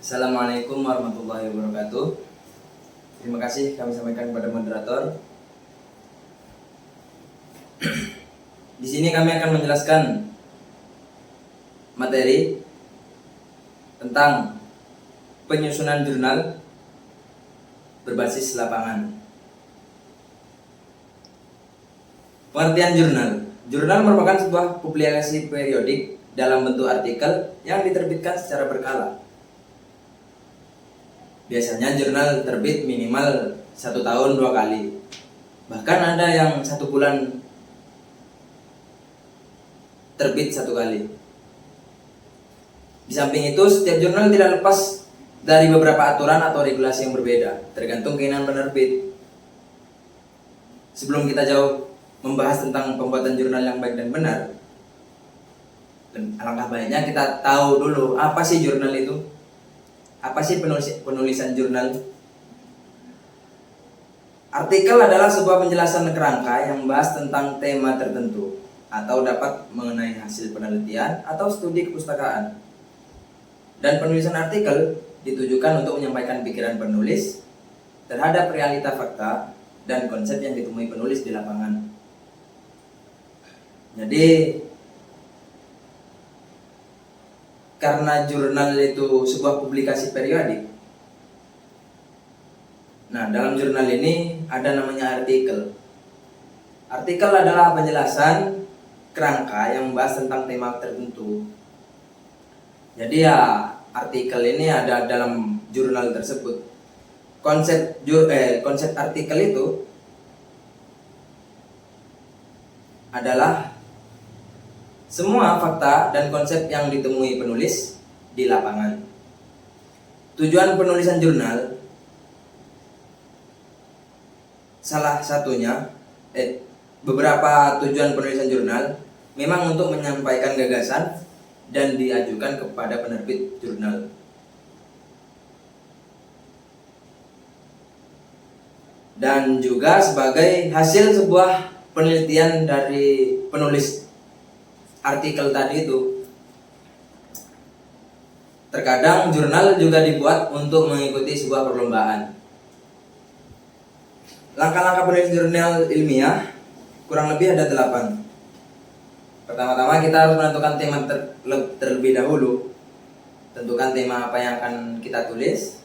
Assalamualaikum warahmatullahi wabarakatuh. Terima kasih kami sampaikan kepada moderator. Di sini kami akan menjelaskan materi tentang penyusunan jurnal berbasis lapangan. Pengertian jurnal. Jurnal merupakan sebuah publikasi periodik dalam bentuk artikel yang diterbitkan secara berkala. Biasanya jurnal terbit minimal 1 tahun 2 kali. Bahkan ada yang 1 bulan terbit 1 kali. Di samping itu, setiap jurnal tidak lepas dari beberapa aturan atau regulasi yang berbeda, tergantung keinginan penerbit. Sebelum kita jauh membahas tentang pembuatan jurnal yang baik dan benar, alangkah baiknya kita tahu dulu apa sih jurnal itu. Apa sih penulisan jurnal? Artikel adalah sebuah penjelasan kerangka yang membahas tentang tema tertentu atau dapat mengenai hasil penelitian atau studi kepustakaan. Dan penulisan artikel ditujukan untuk menyampaikan pikiran penulis terhadap realita fakta dan konsep yang ditemui penulis di lapangan. Jadi karena jurnal itu sebuah publikasi periodik. Nah, dalam jurnal ini ada namanya artikel. Artikel adalah penjelasan kerangka yang membahas tentang tema tertentu. Jadi ya, artikel ini ada dalam jurnal tersebut. Konsep artikel itu adalah semua fakta dan konsep yang ditemui penulis di lapangan. Tujuan penulisan jurnal salah satunya beberapa tujuan penulisan jurnal memang untuk menyampaikan gagasan dan diajukan kepada penerbit jurnal. Dan juga sebagai hasil sebuah penelitian dari penulis artikel tadi itu. Terkadang jurnal juga dibuat untuk mengikuti sebuah perlombaan. Langkah-langkah penulis jurnal ilmiah kurang lebih ada 8. Pertama-tama kita harus menentukan tema terlebih dahulu. Tentukan tema apa yang akan kita tulis.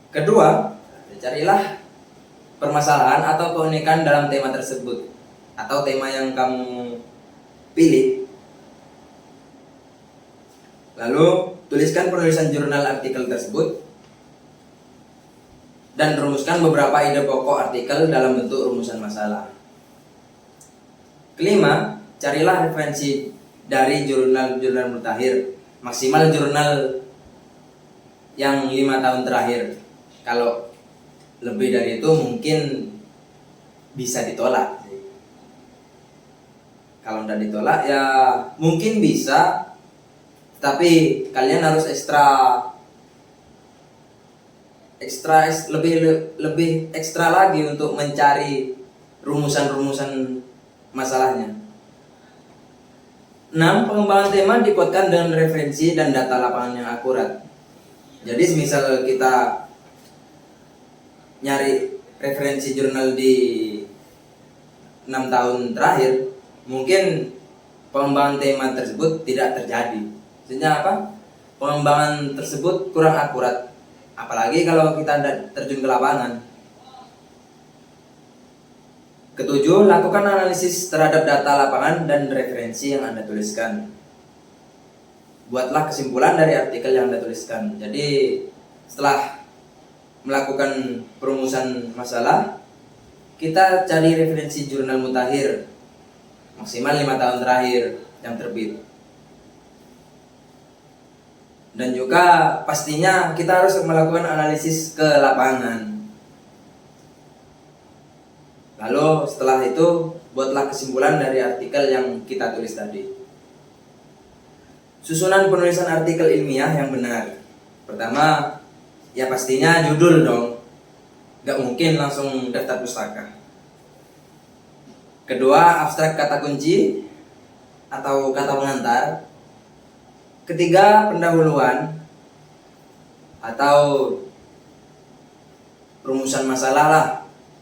Kedua, carilah permasalahan atau keunikan dalam tema tersebut atau tema yang kamu pilih. Lalu tuliskan penulisan jurnal artikel tersebut dan rumuskan beberapa ide pokok artikel dalam bentuk rumusan masalah. Kelima, carilah referensi dari jurnal-jurnal mutakhir, maksimal jurnal yang 5 tahun terakhir. Kalau lebih dari itu mungkin bisa ditolak. Kalau tidak ditolak ya mungkin bisa, tapi kalian harus lebih ekstra lagi untuk mencari rumusan-rumusan masalahnya. 6. Pengembangan tema dikuatkan dengan referensi dan data lapangan yang akurat. Jadi semisal kita nyari referensi jurnal di 6 tahun terakhir, mungkin pengembangan tema tersebut tidak terjadi. Maksudnya apa? Pengembangan tersebut kurang akurat, apalagi kalau kita terjun ke lapangan. Ketujuh, lakukan analisis terhadap data lapangan dan referensi yang Anda tuliskan. Buatlah kesimpulan dari artikel yang Anda tuliskan. Jadi setelah melakukan perumusan masalah, kita cari referensi jurnal mutakhir maksimal 5 tahun terakhir yang terbit. Dan juga pastinya kita harus melakukan analisis ke lapangan. Lalu setelah itu buatlah kesimpulan dari artikel yang kita tulis tadi. Susunan penulisan artikel ilmiah yang benar. Pertama, ya pastinya judul dong. Gak mungkin langsung daftar pustaka. Kedua, abstrak kata kunci atau kata pengantar. Ketiga, pendahuluan atau rumusan masalah lah,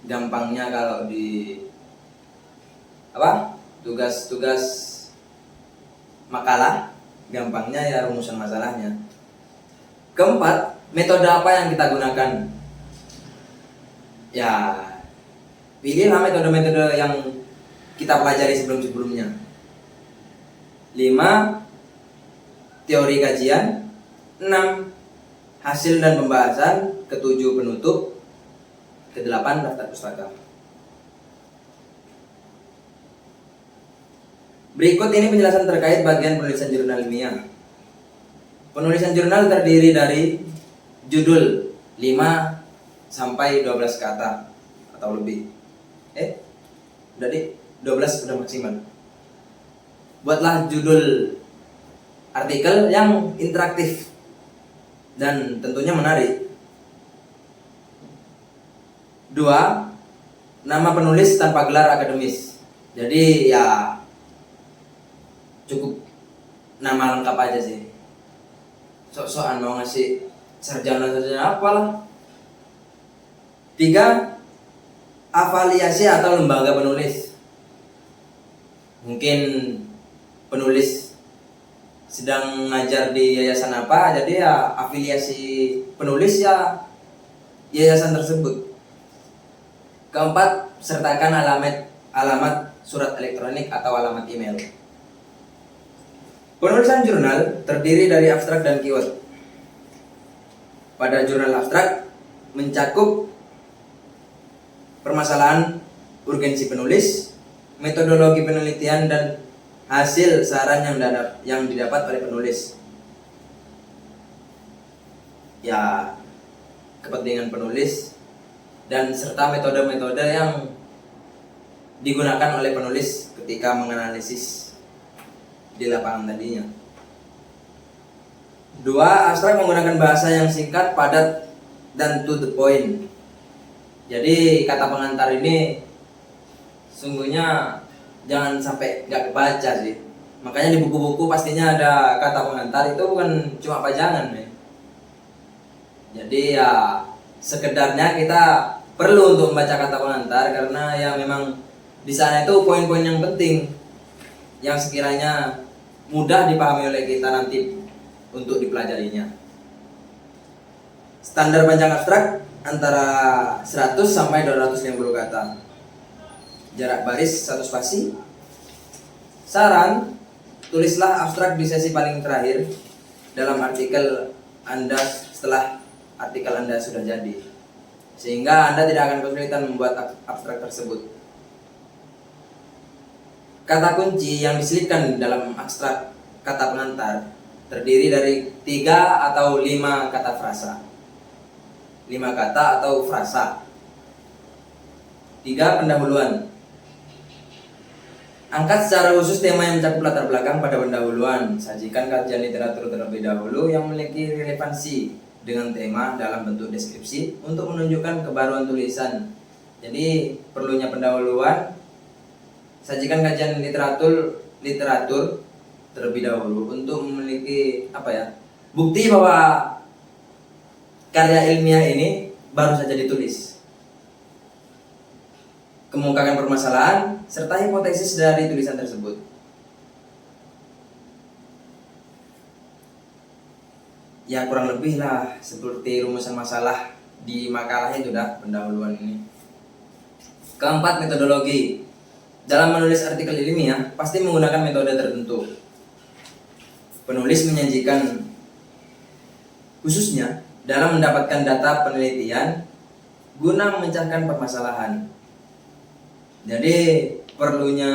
gampangnya kalau di tugas-tugas makalah, gampangnya ya rumusan masalahnya. Keempat, metode apa yang kita gunakan? Ya, pilihlah metode-metode yang kita pelajari sebelum-sebelumnya. 5. Teori kajian. 6. Hasil dan pembahasan. 7. Penutup. 8. Daftar pustaka. Berikut ini penjelasan terkait bagian penulisan jurnal ilmiah. Penulisan jurnal terdiri dari judul 5 sampai 12 kata atau lebih. Udah deh, 12 sudah maksimal. Buatlah judul artikel yang interaktif dan tentunya menarik. 2. Nama penulis tanpa gelar akademis. Jadi ya cukup nama lengkap aja sih. Sok-sokan mau ngasih sarjana apalah. 3. Afiliasi atau lembaga penulis. Mungkin penulis sedang ngajar di yayasan apa, jadi ya afiliasi penulis ya yayasan tersebut. 4. Sertakan alamat surat elektronik atau alamat email. Penulisan jurnal terdiri dari abstrak dan keyword. Pada jurnal abstrak mencakup permasalahan, urgensi penulis, metodologi penelitian, dan hasil saran yang didapat oleh penulis. Ya, kepentingan penulis dan serta metode-metode yang digunakan oleh penulis ketika menganalisis di lapangan tadinya. 2. Abstrak menggunakan bahasa yang singkat, padat, dan to the point. Jadi kata pengantar ini sungguhnya jangan sampai nggak kebaca sih. Makanya di buku-buku pastinya ada kata pengantar, itu bukan cuma pajangan ya. Jadi ya sekedarnya kita perlu untuk membaca kata pengantar karena ya memang di sana itu poin-poin yang penting yang sekiranya mudah dipahami oleh kita nanti untuk dipelajarinya. Standar panjang abstrak antara 100 sampai 250 kata. Jarak baris 1 spasi. Saran, tulislah abstrak di sesi paling terakhir dalam artikel Anda setelah artikel Anda sudah jadi, sehingga Anda tidak akan kesulitan membuat abstrak tersebut. Kata kunci yang diselipkan dalam abstrak kata pengantar terdiri dari 3 atau 5 kata frasa. 5 kata atau frasa. 3. Pendahuluan. Angkat secara khusus tema yang mencakup latar belakang pada pendahuluan. Sajikan kajian literatur terlebih dahulu yang memiliki relevansi dengan tema dalam bentuk deskripsi untuk menunjukkan kebaruan tulisan. Jadi perlunya pendahuluan. Sajikan kajian literatur terlebih dahulu untuk memiliki bukti bahwa karya ilmiah ini baru saja ditulis. Kemukakan permasalahan serta hipotesis dari tulisan tersebut. Ya kurang lebih lah seperti rumusan masalah di makalah itu dah pendahuluan ini. 4. Metodologi. Dalam menulis artikel ilmiah pasti menggunakan metode tertentu. Penulis menyajikan khususnya dalam mendapatkan data penelitian guna memecahkan permasalahan. Jadi perlunya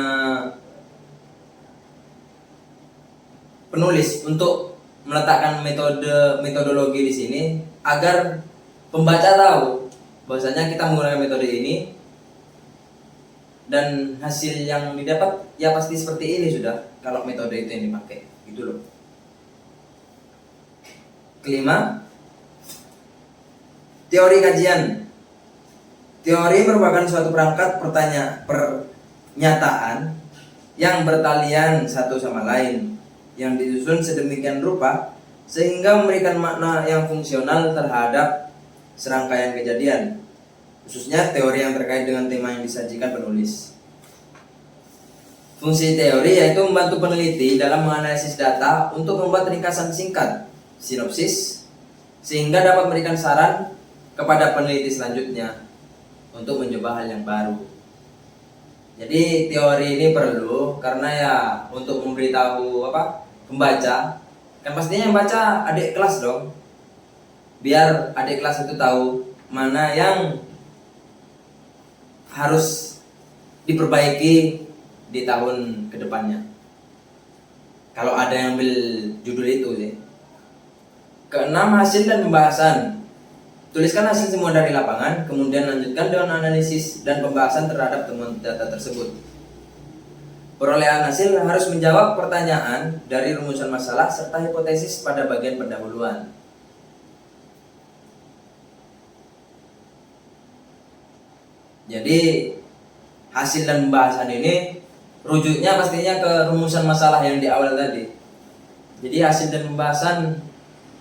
penulis untuk meletakkan metodologi di sini agar pembaca tahu bahwasanya kita menggunakan metode ini dan hasil yang didapat ya pasti seperti ini sudah kalau metode itu yang dipakai, gitu loh. 5. Teori kajian. Teori merupakan suatu perangkat pernyataan yang bertalian satu sama lain yang disusun sedemikian rupa sehingga memberikan makna yang fungsional terhadap serangkaian kejadian, khususnya teori yang terkait dengan tema yang disajikan penulis. Fungsi teori yaitu membantu peneliti dalam menganalisis data untuk membuat ringkasan singkat, sinopsis, sehingga dapat memberikan saran kepada peneliti selanjutnya untuk mencoba hal yang baru. Jadi teori ini perlu karena ya untuk memberitahu pembaca, kan pastinya yang baca adik kelas dong, biar adik kelas itu tahu mana yang harus diperbaiki di tahun kedepannya. Kalau ada yang ambil judul itu sih. Keenam, hasil dan pembahasan. Tuliskan hasil semua dari lapangan, kemudian lanjutkan dengan analisis dan pembahasan terhadap temuan data tersebut. Perolehan hasil harus menjawab pertanyaan dari rumusan masalah serta hipotesis pada bagian pendahuluan. Jadi hasil dan pembahasan ini rujuknya pastinya ke rumusan masalah yang di awal tadi. Jadi hasil dan pembahasan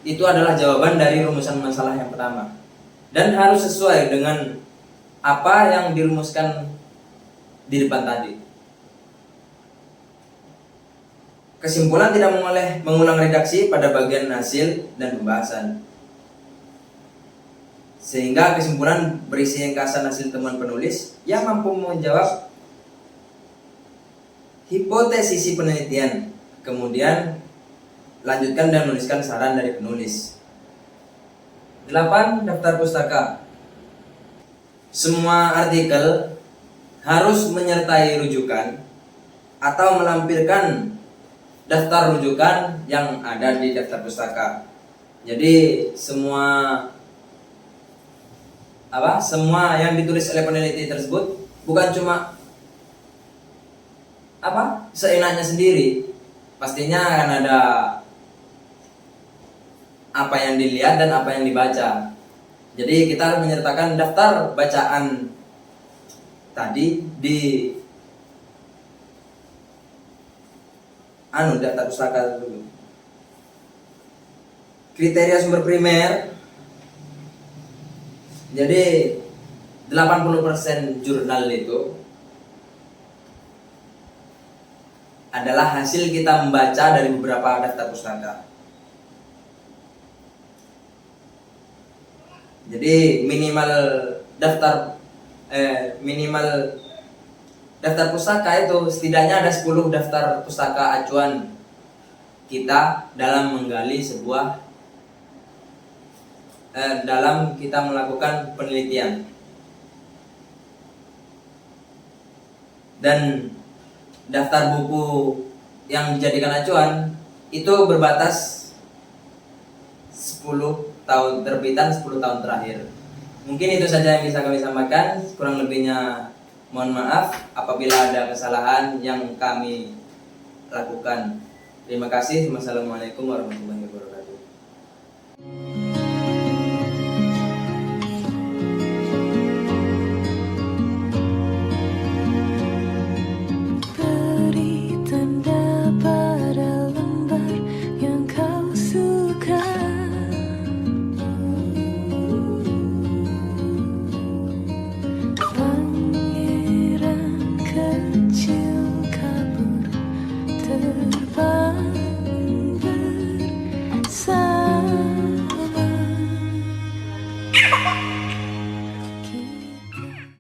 itu adalah jawaban dari rumusan masalah yang pertama dan harus sesuai dengan apa yang dirumuskan di depan tadi. Kesimpulan tidak boleh mengulang redaksi pada bagian hasil dan pembahasan, sehingga kesimpulan berisi ringkasan hasil temuan penulis yang mampu menjawab hipotesis penelitian, kemudian lanjutkan dan menuliskan saran dari penulis. 8. Daftar pustaka. Semua artikel harus menyertai rujukan atau melampirkan daftar rujukan yang ada di daftar pustaka. Jadi semua yang ditulis oleh peneliti tersebut bukan cuma seenaknya sendiri, pastinya akan ada apa yang dilihat dan apa yang dibaca. Jadi kita harus menyertakan daftar bacaan tadi di daftar pustaka tersebut. Kriteria sumber primer. Jadi 80% jurnal itu adalah hasil kita membaca dari beberapa daftar pustaka. Jadi minimal daftar pustaka itu setidaknya ada 10 daftar pustaka acuan kita dalam menggali dalam kita melakukan penelitian. Dan daftar buku yang dijadikan acuan itu berbatas 10 tahun terbitan, 10 tahun terakhir. Mungkin itu saja yang bisa kami sampaikan. Kurang lebihnya mohon maaf apabila ada kesalahan yang kami lakukan. Terima kasih. Wassalamualaikum warahmatullahi wabarakatuh.